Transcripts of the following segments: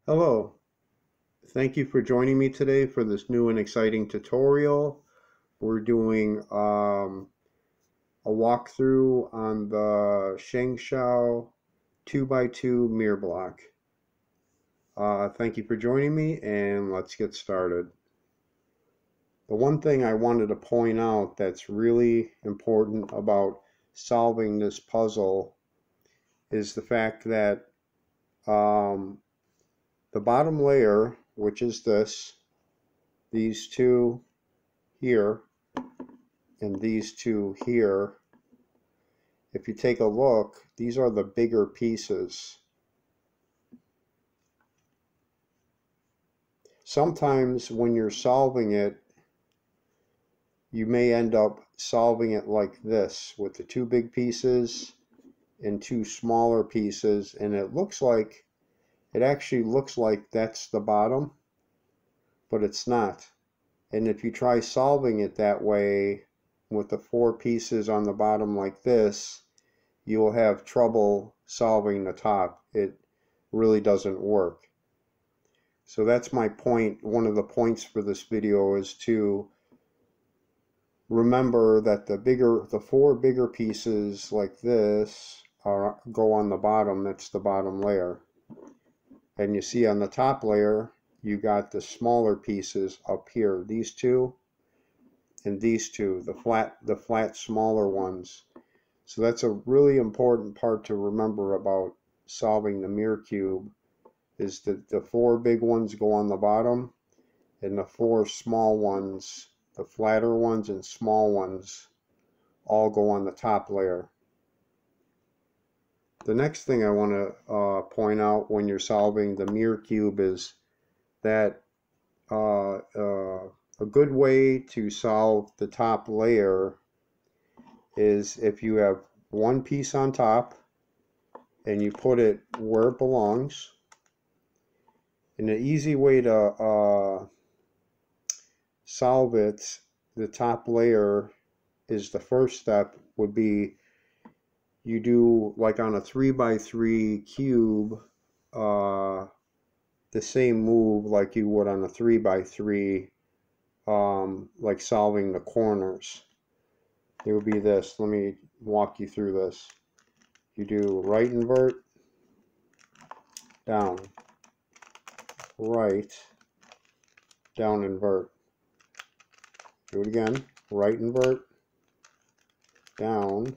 Hello, thank you for joining me today for this new and exciting tutorial. We're doing a walkthrough on the SHENGSHOU 2x2 mirror block. Thank you for joining me, and let's get started. The one thing I wanted to point out that's really important about solving this puzzle is the fact that the bottom layer, which is these two here, and these two here, if you take a look, these are the bigger pieces. Sometimes when you're solving it, you may end up solving it like this, with the two big pieces and two smaller pieces, and it actually looks like that's the bottom, but it's not. And if you try solving it that way with the four pieces on the bottom like this, you will have trouble solving the top. It really doesn't work. So that's my point. One of the points for this video is to remember that the four bigger pieces like this go on the bottom. That's the bottom layer. And you see on the top layer, you got the smaller pieces up here. These two and these two, the flat smaller ones. So that's a really important part to remember about solving the mirror cube, is that the four big ones go on the bottom, and the four small ones, the flatter ones and small ones, all go on the top layer. The next thing I want to point out when you're solving the mirror cube is that a good way to solve the top layer is if you have one piece on top and you put it where it belongs. And the easy way to solve it, the top layer, is the first step would be you do, like on a 3x3 cube, the same move like you would on a 3x3, like solving the corners. It would be this. Let me walk you through this. You do right invert, down, right, down invert. Do it again. Right invert, down,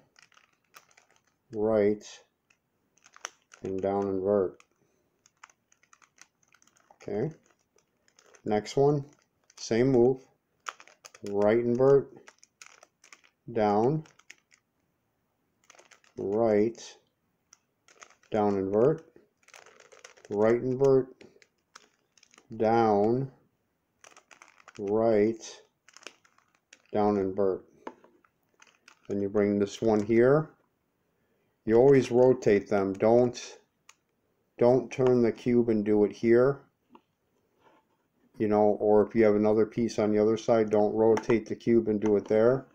right, and down invert. Okay. Next one, same move. Right invert, down, right, down invert, right invert, down, right, down invert. Then you bring this one here. You always rotate them. Don't turn the cube and do it here. You know, or if you have another piece on the other side, don't rotate the cube and do it there.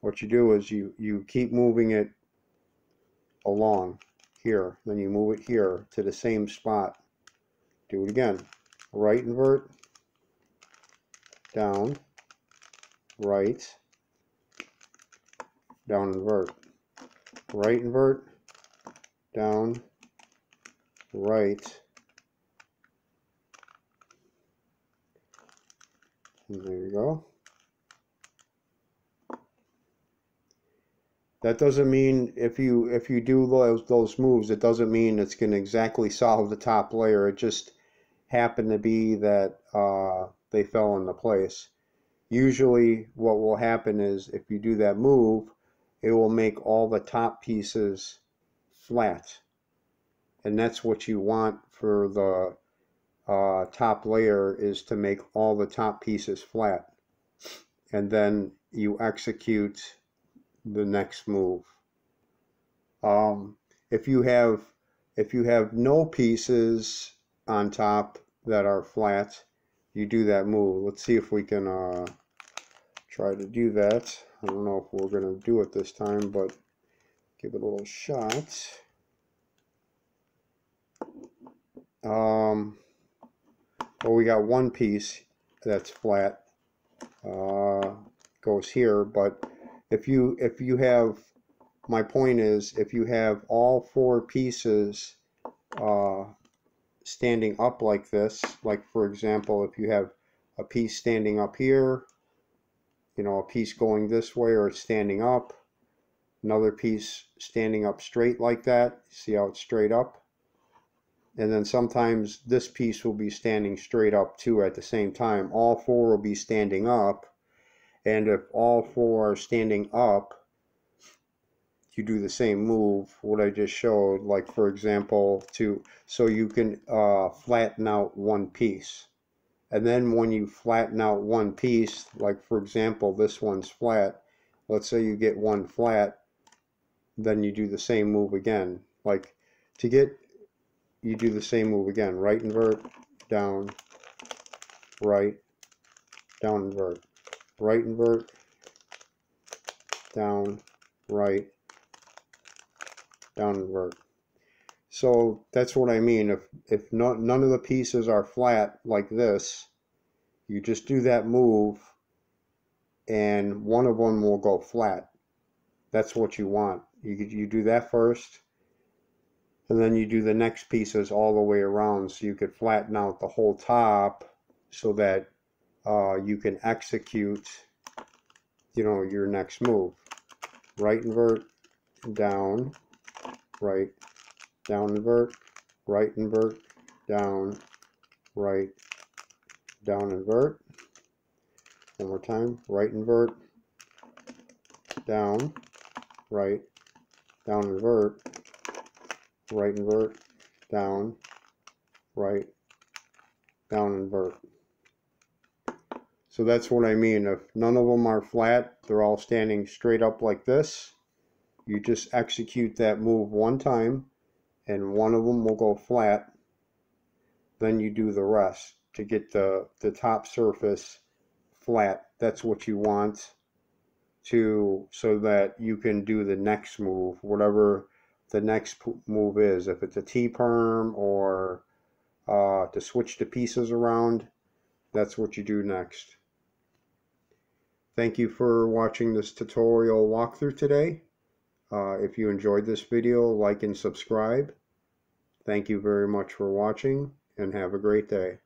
What you do is you keep moving it along here, then you move it here to the same spot. Do it again. Right invert, down, right, down invert. Right invert, down, right, and there you go. That doesn't mean if you do those moves, it doesn't mean it's going to exactly solve the top layer. It just happened to be that they fell into place. Usually what will happen is if you do that move, it will make all the top pieces flat. And that's what you want for the top layer, is to make all the top pieces flat. And then you execute the next move. If you have no pieces on top that are flat, you do that move. Let's see if we can try to do that. I don't know if we're going to do it this time, but give it a little shot. well, we got one piece that's flat, goes here, but if you have, my point is, if you have all four pieces standing up like this, like for example, if you have a piece standing up here, you know, a piece going this way or it's standing up, another piece standing up straight like that, see how it's straight up, and then sometimes this piece will be standing straight up too at the same time. All four will be standing up, and if all four are standing up, you do the same move what I just showed, like for example, so you can flatten out one piece. And then when you flatten out one piece, like for example this one's flat, let's say you get one flat, then you do the same move again. Like you do the same move again, right invert, down, right, down invert, right invert, down, right, down invert. So that's what I mean. If none of the pieces are flat like this, you just do that move and one of them will go flat. That's what you want. You do that first, and then you do the next pieces all the way around, so you could flatten out the whole top so that you can execute, you know, your next move. Right invert, down, right, down invert, right invert, down, right, down invert. One more time, right invert, down, right, down invert, right invert, down, right, down invert. So that's what I mean. If none of them are flat, they're all standing straight up like this, you just execute that move one time and one of them will go flat. Then you do the rest to get the top surface flat. That's what you want so that you can do the next move, whatever the next move is. If it's a T-perm or to switch the pieces around, that's what you do next. Thank you for watching this tutorial walkthrough today. If you enjoyed this video, like and subscribe. Thank you very much for watching, and have a great day.